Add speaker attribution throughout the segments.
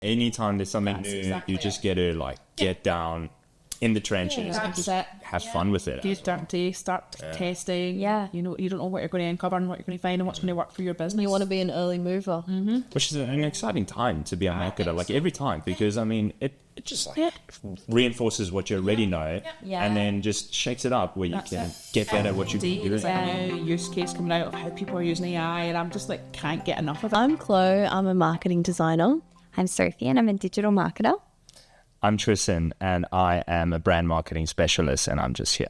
Speaker 1: anytime there's something new, you just get to like get down in the trenches and just have fun with it.
Speaker 2: You start testing.
Speaker 3: Yeah.
Speaker 2: You know, you don't know what you're going to uncover and what you're going to find and what's going to work for your business.
Speaker 3: You want to be an early mover.
Speaker 1: Which is an exciting time to be a marketer, like every time, because I mean, it just like reinforces what you already know and then just shakes it up where you can get better at what you do.
Speaker 2: There's like a new use case coming out of how people are using AI, and I'm just like, can't get enough of it.
Speaker 3: I'm Chloe. I'm a marketing designer.
Speaker 4: I'm Sophie, and I'm a digital marketer.
Speaker 1: I'm Tristan, and I am a brand marketing specialist, and I'm just here.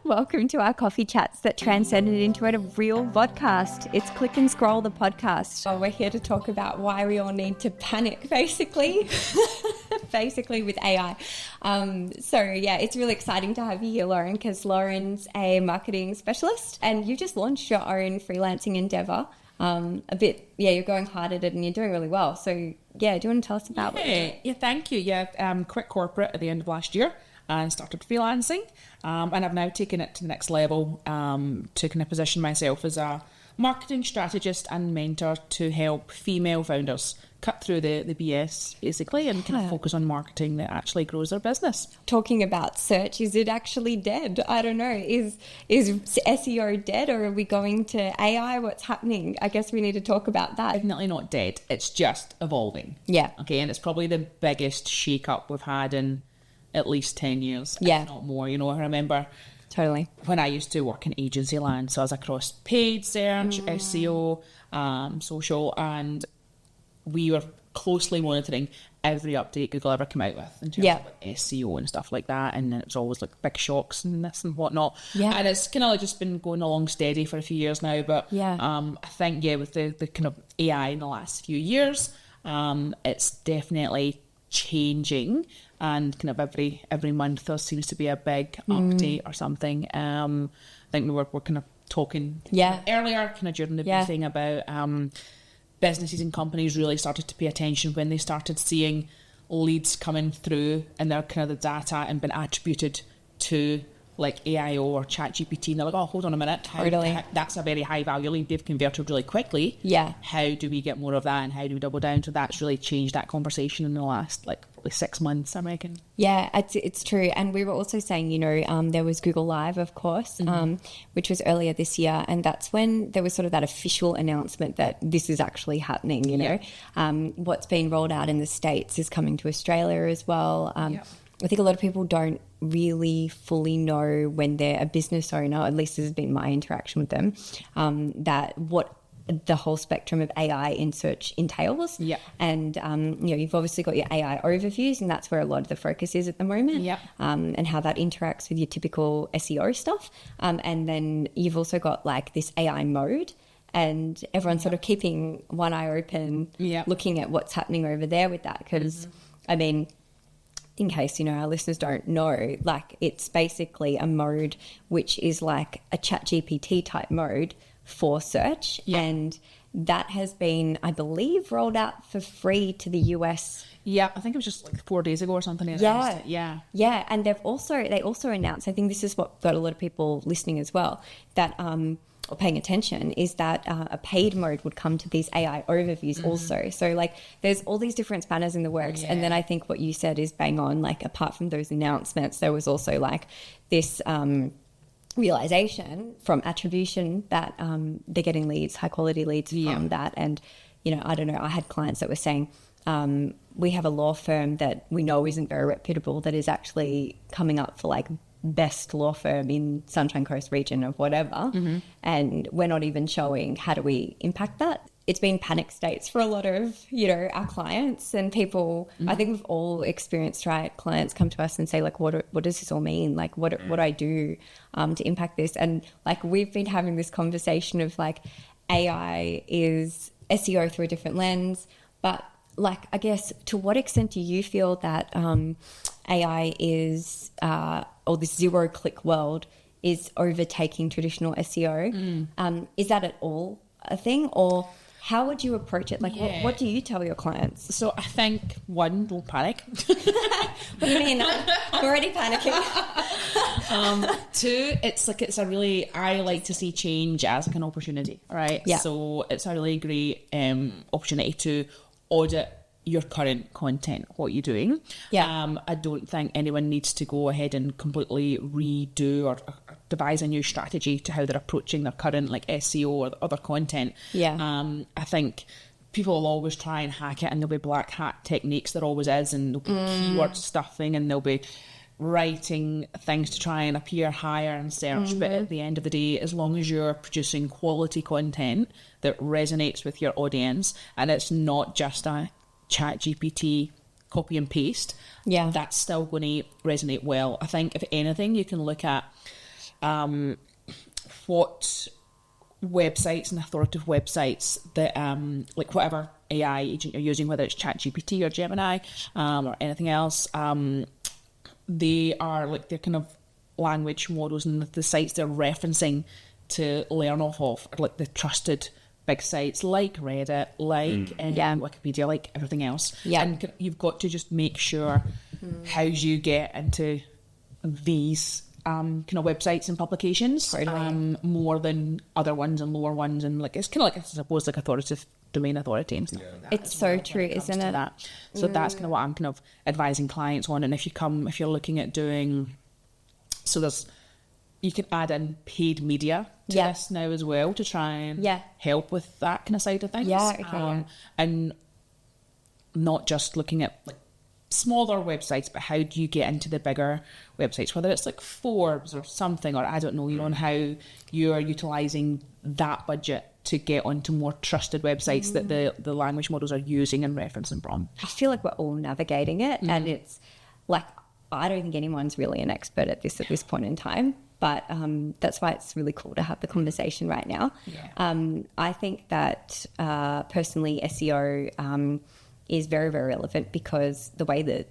Speaker 4: Welcome to our coffee chats that transcended into a real vodcast. It's Click and Scroll, the podcast. Oh, we're here to talk about why we all need to panic, basically, with AI. So yeah, it's really exciting to have you here, Lauren, because Lauren's a marketing specialist, and you just launched your own freelancing endeavor. You're going hard at it and you're doing really well. So yeah, do you want to tell us about it?
Speaker 2: Yeah, thank you. Yeah, quit corporate at the end of last year and started freelancing. And I've now taken it to the next level to kind of position myself as a marketing strategist and mentor to help female founders cut through the BS basically and kind of focus on marketing that actually grows their business.
Speaker 4: Talking about search, is it actually dead? I don't know. Is SEO dead, or are we going to AI? What's happening? I guess we need to talk about that.
Speaker 2: Definitely not dead. It's just evolving.
Speaker 4: Yeah.
Speaker 2: Okay, and it's probably the biggest shake-up we've had in at least 10 years, if not more. You know, I remember
Speaker 4: totally
Speaker 2: when I used to work in agency land, so I was across paid search, SEO, social, and we were closely monitoring every update Google ever came out with in terms of like SEO and stuff like that, and then it was always like big shocks and this and whatnot. And it's kind of like just been going along steady for a few years now, but I think with the kind of AI in the last few years, it's definitely changing, and kind of every month there seems to be a big update or something. I think we were kind of talking earlier kind of during the briefing about businesses and companies really started to pay attention when they started seeing leads coming through and they're kind of the data and been attributed to like AIO or ChatGPT, and they're like, oh, hold on a minute, that's a very high value lead, they've converted really quickly. How do we get more of that, and how do we double down? So that's really changed that conversation in the last like 6 months, I reckon.
Speaker 4: Yeah, it's true. And we were also saying, you know, there was Google Live, of course, which was earlier this year, and that's when there was sort of that official announcement that this is actually happening, you know. What's being rolled out in the States is coming to Australia as well. I think a lot of people don't really fully know when they're a business owner, at least this has been my interaction with them, that what the whole spectrum of AI in search entails. And, you know, you've obviously got your AI overviews, and that's where a lot of the focus is at the moment, and how that interacts with your typical SEO stuff. And then you've also got like this AI mode, and everyone's sort of keeping one eye open, looking at what's happening over there with that. Because, I mean, in case, you know, our listeners don't know, like it's basically a mode which is like a ChatGPT type mode for search. And that has been, I believe, rolled out for free to the US.
Speaker 2: Yeah, I think it was just like 4 days ago or something.
Speaker 4: Yeah. And they also announced, I think this is what got a lot of people listening as well, that or paying attention, is that a paid mode would come to these AI overviews also. So like there's all these different spanners in the works. And then I think what you said is bang on. Like apart from those announcements, there was also like this realization from attribution that they're getting leads, high quality leads from that. And, you know, I don't know, I had clients that were saying, we have a law firm that we know isn't very reputable that is actually coming up for like best law firm in Sunshine Coast region of whatever, and we're not even showing how do we impact that. It's been panic states for a lot of, you know, our clients and people. I think we've all experienced, right? Clients come to us and say like, what does this all mean? Like what do I do to impact this? And like we've been having this conversation of like AI is SEO through a different lens, but like, I guess, to what extent do you feel that AI is, or this zero-click world is overtaking traditional SEO? Is that at all a thing, or how would you approach it? Like, what do you tell your clients?
Speaker 2: So I think, one, don't panic.
Speaker 4: What do you mean? I'm already panicking.
Speaker 2: Two, it's a really, I like to see change as like an opportunity, right?
Speaker 4: Yeah.
Speaker 2: So it's a really great opportunity to audit your current content, what you're doing. I don't think anyone needs to go ahead and completely redo or devise a new strategy to how they're approaching their current like SEO or other content. I think people will always try and hack it, and there'll be black hat techniques. There always is, and there'll be keyword stuffing, and there'll be writing things to try and appear higher in search. But at the end of the day, as long as you're producing quality content that resonates with your audience, and it's not just a ChatGPT copy and paste, that's still going to resonate well. I think if anything, you can look at what websites and authoritative websites that like whatever AI agent you're using, whether it's ChatGPT or Gemini or anything else, they are like their kind of language models, and the sites they're referencing to learn off of are like the trusted big sites like Reddit, like Wikipedia, like everything else. And you've got to just make sure how you get into these kind of websites and publications more than other ones and lower ones, and like it's kind of like, I suppose, like authoritative domain authority and stuff like that.
Speaker 4: It's so true, isn't it?
Speaker 2: That. So that's kind of what I'm kind of advising clients on. And if you're looking at doing, so you can add in paid media to this now as well to try and help with that kind of side of things. And not just looking at like smaller websites, but how do you get into the bigger websites, whether it's like Forbes or something, or I don't know, and how you're utilising that budget to get onto more trusted websites that the language models are using and referencing from.
Speaker 4: I feel like we're all navigating it, and it's like, I don't think anyone's really an expert at this point in time, but that's why it's really cool to have the conversation right now. I think that personally SEO is very, very relevant, because the way that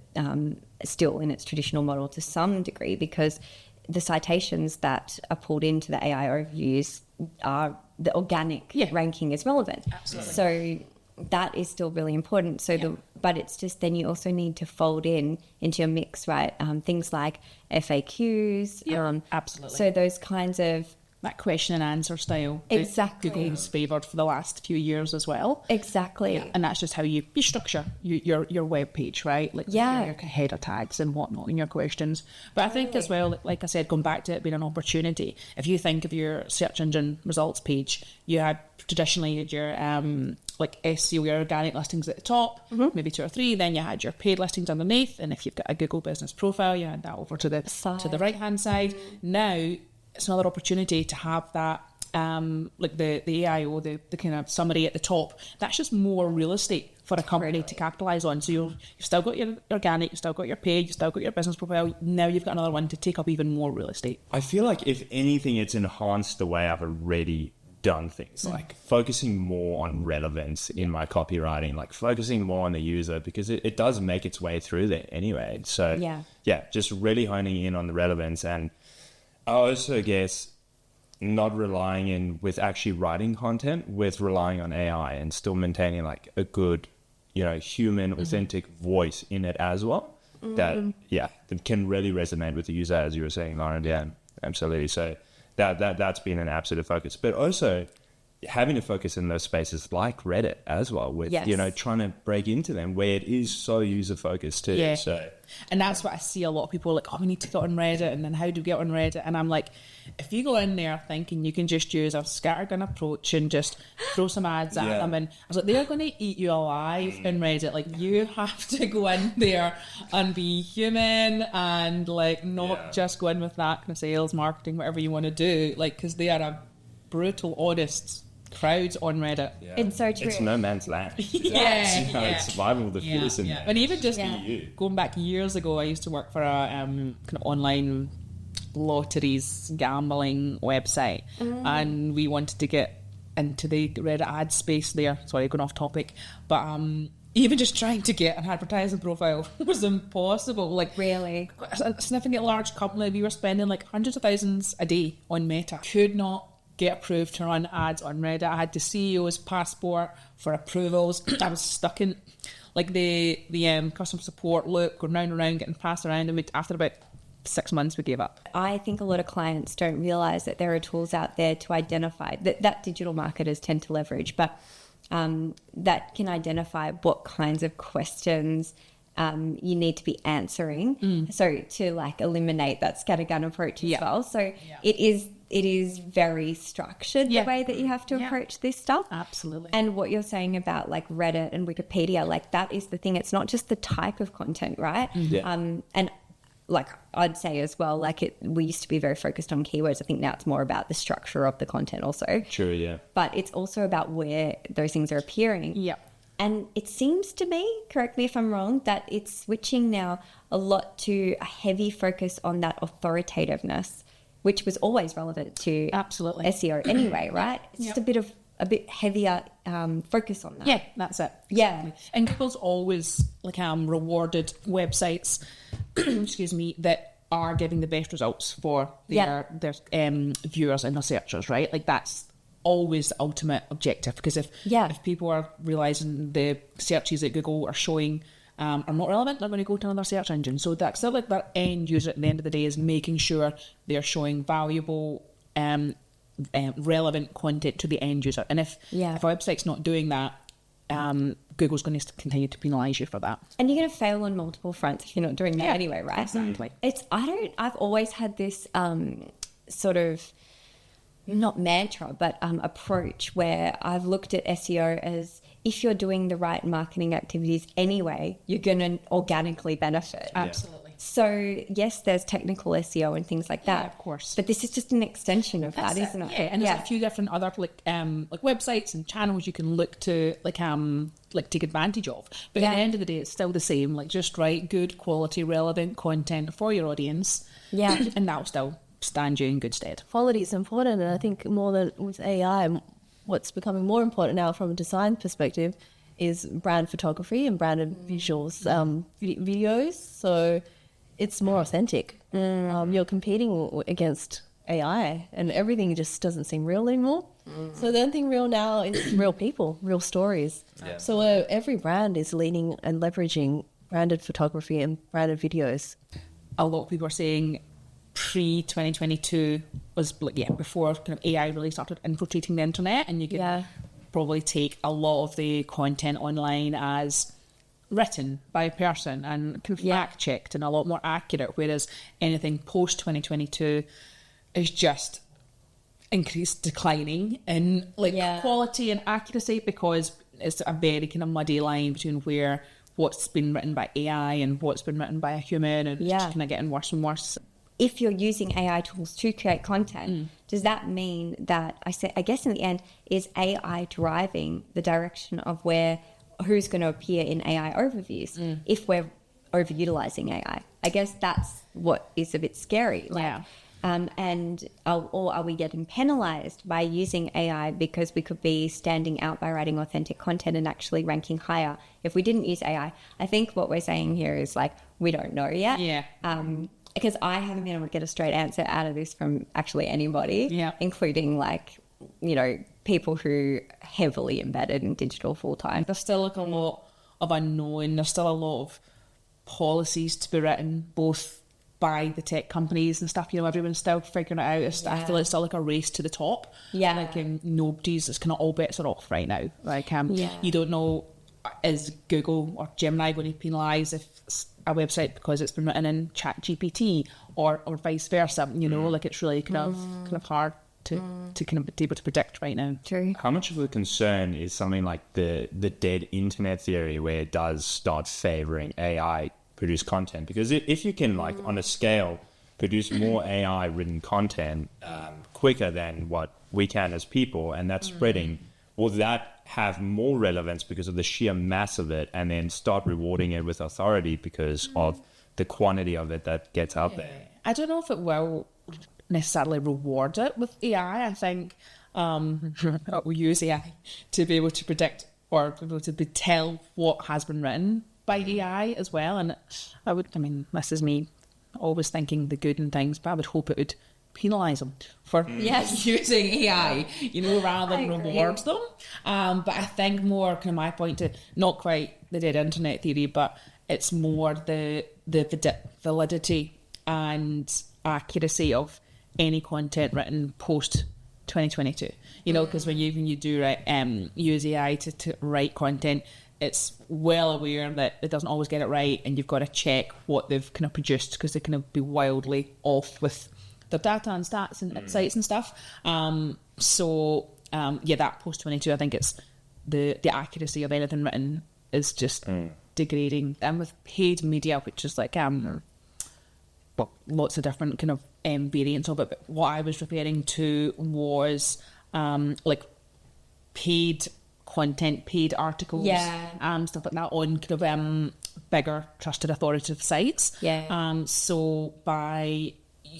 Speaker 4: still in its traditional model to some degree, because the citations that are pulled into the AI overviews are the organic ranking is relevant.
Speaker 2: Absolutely.
Speaker 4: So that is still really important. So but it's just then you also need to fold into your mix, right? Things like FAQs.
Speaker 2: Absolutely.
Speaker 4: So those kinds of
Speaker 2: that question and answer style.
Speaker 4: Exactly.
Speaker 2: Google has favoured for the last few years as well.
Speaker 4: Exactly.
Speaker 2: And that's just how you structure your web page, right? Like your header tags and whatnot in your questions. But I think as well, like I said, going back to it being an opportunity, if you think of your search engine results page, you had traditionally your like SEO, your organic listings at the top, maybe 2 or 3, then you had your paid listings underneath, and if you've got a Google business profile, you had that over to the right hand side. Now it's another opportunity to have that like the AIO, the kind of summary at the top. That's just more real estate for a company to capitalise on. So you've still got your organic, you've still got your paid, you've still got your business profile. Now you've got another one to take up even more real estate.
Speaker 1: I feel like if anything, it's enhanced the way I've already done things, like focusing more on relevance in my copywriting, like focusing more on the user, because it does make its way through there anyway. So just really honing in on the relevance. And I also guess not relying in with actually writing content, with relying on AI and still maintaining like a good, human authentic voice in it as well. That can really resonate with the user, as you were saying, Lauren. Yeah, absolutely. So that's been an absolute focus, but also having to focus in those spaces like Reddit as well, with trying to break into them where it is so user focused too. So,
Speaker 2: and that's what I see a lot of people like, we need to get on Reddit, and then how do we get on Reddit? And I'm like, if you go in there thinking you can just use a scattergun approach and just throw some ads at them, and I was like, they're going to eat you alive in Reddit. Like, you have to go in there and be human and like not just go in with that kind of sales, marketing, whatever you want to do, like, because they are a brutal, honest crowds on Reddit.
Speaker 4: It's so true.
Speaker 1: It's no man's land. It's survival of the fittest.
Speaker 2: And even just going back years ago, I used to work for a kind of online lotteries gambling website, and we wanted to get into the Reddit ad space there. Sorry, going off topic, but even just trying to get an advertising profile was impossible. Like,
Speaker 4: really,
Speaker 2: a significant large company, we were spending like hundreds of thousands a day on Meta. Could not get approved to run ads on Reddit. I had the CEO's passport for approvals. I was stuck in like the customer support loop, going round and round, getting passed around, and after about 6 months we gave up.
Speaker 4: I think a lot of clients don't realise that there are tools out there to identify that digital marketers tend to leverage, but that can identify what kinds of questions you need to be answering. So to like eliminate that scattergun approach as well. So it is very structured the way that you have to approach this stuff.
Speaker 2: Absolutely.
Speaker 4: And what you're saying about like Reddit and Wikipedia, like that is the thing. It's not just the type of content, right? And like I'd say as well, like we used to be very focused on keywords. I think now it's more about the structure of the content also.
Speaker 1: True, yeah.
Speaker 4: But it's also about where those things are appearing.
Speaker 2: Yep.
Speaker 4: And it seems to me, correct me if I'm wrong, that it's switching now a lot to a heavy focus on that authoritativeness, which was always relevant to
Speaker 2: Absolutely.
Speaker 4: SEO anyway, right? It's just a bit heavier focus on that.
Speaker 2: Yeah, that's it.
Speaker 4: Yeah.
Speaker 2: And Google's always like rewarded websites, excuse me, that are giving the best results for their viewers and their searchers, right? Like that's always the ultimate objective, because if people are realizing the searches that Google are showing are not relevant, they're going to go to another search engine. So that's still like their end user at the end of the day is making sure they're showing valuable relevant content to the end user. And if a website's not doing that, Google's going to continue to penalise you for that.
Speaker 4: And you're going to fail on multiple fronts if you're not doing that anyway, right?
Speaker 2: Exactly.
Speaker 4: I've always had this sort of, not mantra, but approach where I've looked at SEO as if you're doing the right marketing activities anyway, you're going to organically benefit.
Speaker 2: Absolutely.
Speaker 4: So yes, there's technical SEO and things like that,
Speaker 2: of course.
Speaker 4: But this is just an extension of that, isn't it?
Speaker 2: Yeah, and there's a few different other like websites and channels you can look to like take advantage of. But at the end of the day, it's still the same. Like just write good quality, relevant content for your audience.
Speaker 3: Yeah,
Speaker 2: and that'll still stand you in good stead.
Speaker 3: Quality is important, and I think more than with AI, what's becoming more important now from a design perspective is brand photography and branded visuals, videos. So it's more authentic. You're competing against AI, and everything just doesn't seem real anymore. So the only thing real now is real people, real stories.
Speaker 1: Yeah.
Speaker 3: So every brand is leaning and leveraging branded photography and branded videos.
Speaker 2: A lot of people are saying pre-2022 was before kind of AI really started infiltrating the internet, and you could probably take a lot of the content online as written by a person and kind of fact checked and a lot more accurate, whereas anything post 2022 is just declining in quality and accuracy, because it's a very kind of muddy line between what's been written by AI and what's been written by a human, and it's just kind of getting worse and worse.
Speaker 4: If you're using AI tools to create content, does that mean that, I guess in the end, is AI driving the direction of who's going to appear in AI overviews if we're overutilizing AI? I guess that's what is a bit scary. Or are we getting penalized by using AI because we could be standing out by writing authentic content and actually ranking higher if we didn't use AI? I think what we're saying here is like, we don't know yet. Because I haven't been able to get a straight answer out of this from actually anybody, including people who are heavily embedded in digital full time.
Speaker 2: There's still like a lot of unknown. There's still a lot of policies to be written, both by the tech companies and stuff. Everyone's still figuring it out. I feel it's still like a race to the top. Nobody's. It's kind of all bets are off right now. You don't know, is Google or Gemini going to penalise if a website because it's been written in ChatGPT or vice versa? It's really kind of hard to kind of be able to predict right now.
Speaker 4: True.
Speaker 1: How much of a concern is something like the dead internet theory, where it does start favouring AI produced content? Because if you can, on a scale, produce more AI written content quicker than what we can as people, and that's spreading, will that have more relevance because of the sheer mass of it, and then start rewarding it with authority because of the quantity of it that gets out there?
Speaker 2: I don't know if it will necessarily reward it with AI. I think it will use AI to be able to predict or be able to tell what has been written by AI as well. And this is me always thinking the good in things, but I would hope it would penalise them for using AI, rather than reward them. But I think more kind of my point to, not quite the dead internet theory, but it's more the validity and accuracy of any content written post 2022. You know, because when you do use AI to write content, it's well aware that it doesn't always get it right, and you've got to check what they've kind of produced, because they can be wildly off with their data and stats and sites and stuff. That post 22, I think it's the accuracy of anything written is just degrading. And with paid media, which is like lots of different kind of variants of it, but what I was referring to was like paid content, paid articles, stuff like that on kind of bigger trusted authoritative sites. So by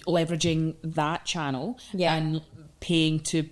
Speaker 2: leveraging that channel and paying to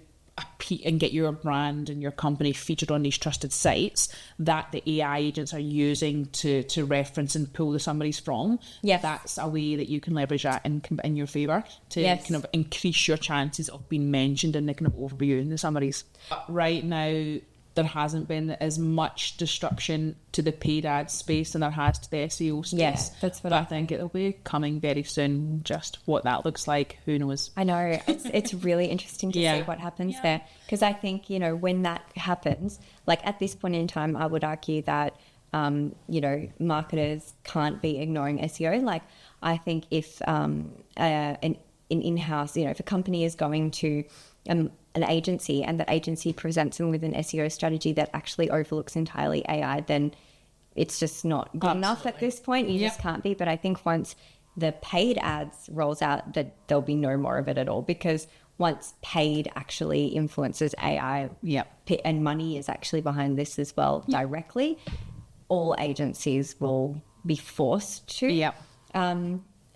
Speaker 2: and get your brand and your company featured on these trusted sites that the AI agents are using to reference and pull the summaries from, that's a way that you can leverage that in your favour to kind of increase your chances of being mentioned in the kind of overview in the summaries. Right now, there hasn't been as much disruption to the paid ad space than there has to the SEO space.
Speaker 4: Yes, that's what
Speaker 2: I think it'll be coming very soon. Just what that looks like, who knows?
Speaker 4: I know, it's really interesting to see what happens there, because I think, you know, when that happens, like at this point in time, I would argue that you know, marketers can't be ignoring SEO. Like, I think if an in-house, you know, if a company is going to an agency and that agency presents them with an SEO strategy that actually overlooks entirely AI, then it's just not good enough at this point. You just can't be. But I think once the paid ads rolls out, that there'll be no more of it at all, because once paid actually influences AI and money is actually behind this as well directly, all agencies will be forced to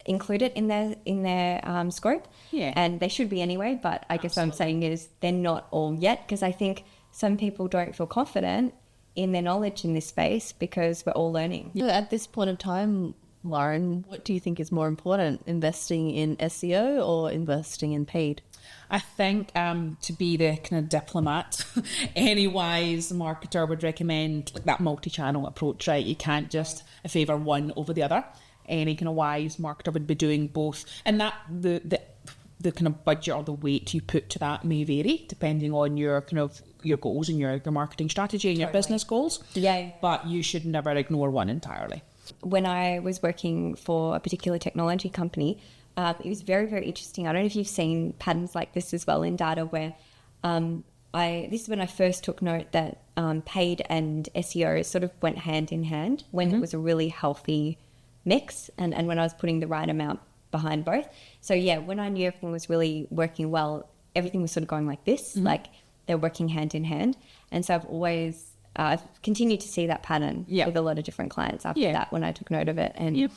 Speaker 4: include it in their scope, and they should be anyway. But I guess what I'm saying is they're not all yet, because I think some people don't feel confident in their knowledge in this space because we're all learning.
Speaker 3: At this point of time, Lauren, what do you think is more important, investing in SEO or investing in paid?
Speaker 2: I think to be the kind of diplomat, any wise marketer would recommend like that multi-channel approach, right? You can't just favour one over the other. Any kind of wise marketer would be doing both, and that the kind of budget or the weight you put to that may vary depending on your kind of your goals and your marketing strategy and your business goals. But you should never ignore one entirely.
Speaker 4: When I was working for a particular technology company, it was very, very interesting. I don't know if you've seen patterns like this as well in data, where this is when I first took note that paid and SEO sort of went hand in hand when it was a really healthy mix, and when I was putting the right amount behind both. So when I knew everything was really working well, everything was sort of going like this, like they're working hand in hand. And so I've continued to see that pattern with a lot of different clients after that, when I took note of it. And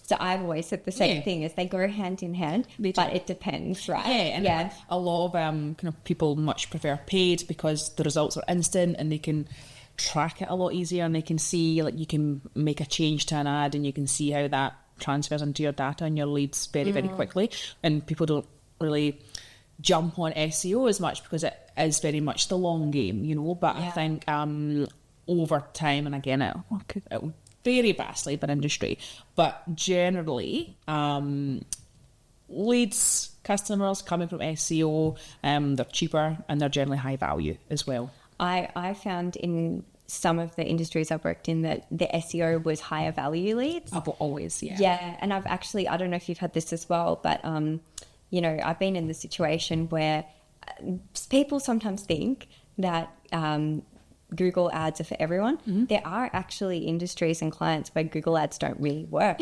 Speaker 4: so I've always said the same thing, is they go hand in hand, but it depends, right?
Speaker 2: And a lot of kind of people much prefer paid because the results are instant and they can track it a lot easier, and they can see, like, you can make a change to an ad and you can see how that transfers into your data and your leads very, very quickly. And people don't really jump on SEO as much because it is very much the long game, you know. But I think over time, and again, it will vary vastly by industry, but generally leads, customers coming from SEO, they're cheaper and they're generally high value as well.
Speaker 4: I found in some of the industries I've worked in that the SEO was higher value leads.
Speaker 2: Always,
Speaker 4: and I've actually, I don't know if you've had this as well, but you know, I've been in the situation where people sometimes think that Google ads are for everyone. There are actually industries and clients where Google ads don't really work.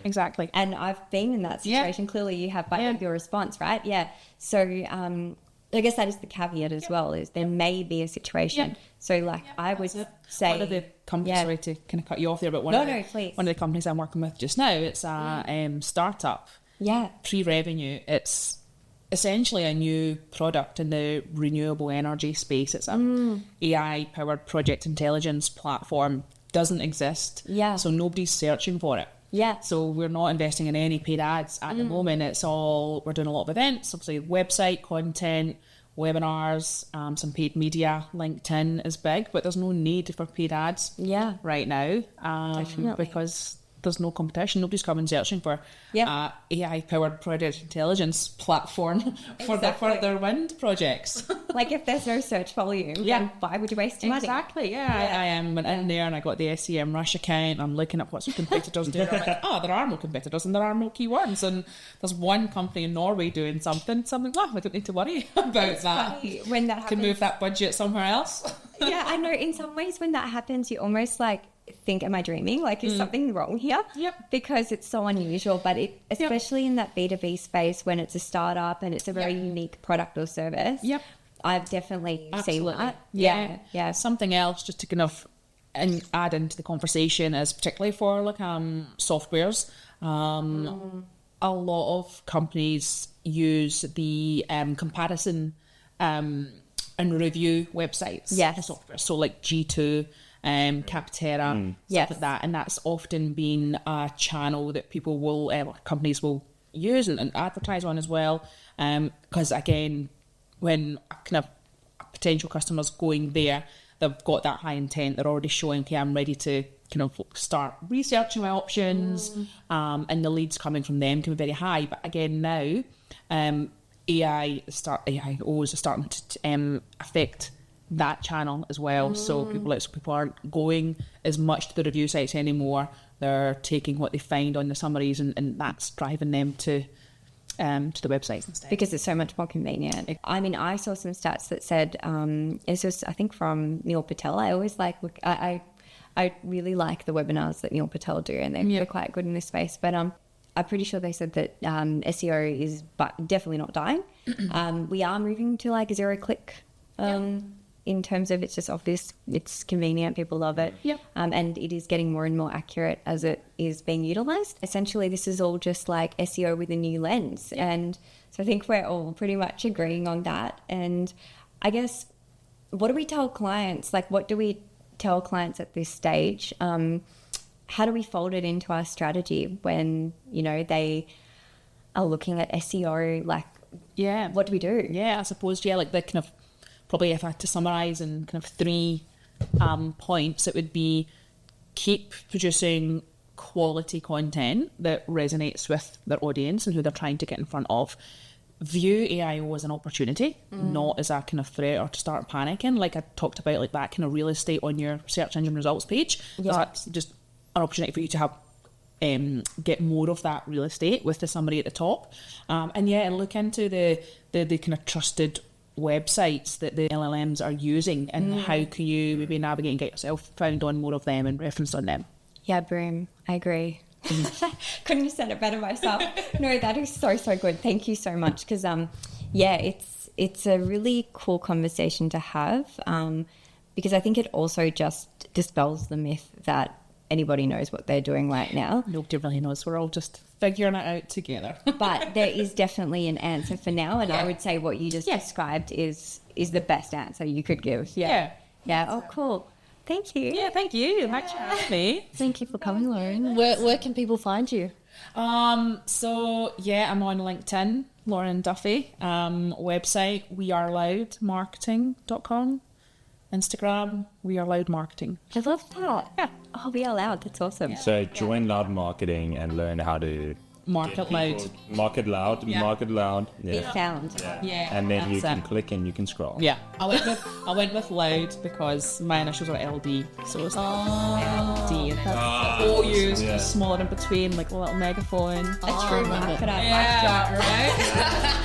Speaker 2: Exactly.
Speaker 4: And I've been in that situation. Clearly you have by your response, right? So I guess that is the caveat as well, is there may be a situation. So like I would say...
Speaker 2: One of the companies, sorry to kind of cut you off there, but one of the companies I'm working with just now, it's a startup. Pre-revenue. It's essentially a new product in the renewable energy space. It's an AI-powered project intelligence platform. Doesn't exist. So nobody's searching for it. So we're not investing in any paid ads at the moment. It's all, we're doing a lot of events, obviously website content, webinars, some paid media. LinkedIn is big, but there's no need for paid ads right now because there's no competition. Nobody's coming searching for AI-powered project intelligence platform for their wind projects.
Speaker 4: Like if there's no search volume, then why would you waste your money?
Speaker 2: Exactly, I went in there and I got the SEM Rush account. I'm looking at what some competitors do. I'm like, there are no competitors and there are no keywords. And there's one company in Norway doing something. I don't need to worry about that.
Speaker 4: Funny when that happens.
Speaker 2: To move that budget somewhere else.
Speaker 4: Yeah, I know. In some ways, when that happens, you almost like think, am I dreaming? Like, is something wrong here?
Speaker 2: Yep.
Speaker 4: Because it's so unusual, but especially in that B2B space when it's a startup and it's a very unique product or service. Yep. I've definitely seen that. Yeah.
Speaker 2: Something else just to kind of add into the conversation is particularly for like softwares. A lot of companies use the comparison and review websites for software. So like G2, Capterra, stuff like that. And that's often been a channel that people will, companies will use and advertise on as well. Because again, when kind of a potential customer's going there, they've got that high intent. They're already showing, okay, I'm ready to kind of start researching my options, and the leads coming from them can be very high. But again, now AIOs are starting to affect that channel as well. So people aren't going as much to the review sites anymore. They're taking what they find on the summaries, and that's driving them to the websites instead.
Speaker 4: Because it's so much more convenient. I mean, I saw some stats that said, it's just, I think from Neil Patel, I always I really like the webinars that Neil Patel do, and they're quite good in this space. But I'm pretty sure they said that SEO is definitely not dying. We are moving to like a zero-click in terms of it's just obvious, it's convenient, people love it. And it is getting more and more accurate as it is being utilised. Essentially, this is all just like SEO with a new lens. And so I think we're all pretty much agreeing on that. And I guess, what do we tell clients? Like, what do we tell clients at this stage? How do we fold it into our strategy when, they are looking at SEO? Like, what do we do?
Speaker 2: I suppose, like the kind of, probably if I had to summarise in kind of 3 points, it would be keep producing quality content that resonates with their audience and who they're trying to get in front of. View AIO as an opportunity, not as a kind of threat or to start panicking. Like I talked about, like that kind of real estate on your search engine results page. That's just an opportunity for you to have get more of that real estate with the summary at the top. And look into the kind of trusted websites that the LLMs are using, and how can you maybe navigate and get yourself found on more of them and referenced on them.
Speaker 4: Yeah, boom. I agree. Couldn't have said it better myself. No, that is so good. Thank you so much, because it's a really cool conversation to have, because I think it also just dispels the myth that anybody knows what they're doing right now.
Speaker 2: Nobody really knows. We're all just figuring it out together.
Speaker 4: But there is definitely an answer for now, and I would say what you just described is the best answer you could give. Yeah. Oh, cool. Thank you.
Speaker 2: Yeah, thank you. Thanks for having me.
Speaker 3: Thank you for coming, Lauren. Where can people find you?
Speaker 2: I'm on LinkedIn, Lauren Duffy. Website, weareloudmarketing.com. Instagram, We Are Loud Marketing.
Speaker 4: I love that.
Speaker 2: Yeah.
Speaker 4: Oh, We Are Loud. That's awesome.
Speaker 1: So join Loud Marketing and learn how to
Speaker 2: Market loud.
Speaker 1: Market loud. Yeah.
Speaker 4: Big sound.
Speaker 2: Yeah.
Speaker 1: And then you can click and you can scroll.
Speaker 2: Yeah. I went with loud because my initials are LD. So it's LD. And that's OU's smaller in between, like a little megaphone.
Speaker 4: A true marketer.
Speaker 2: Yeah, right?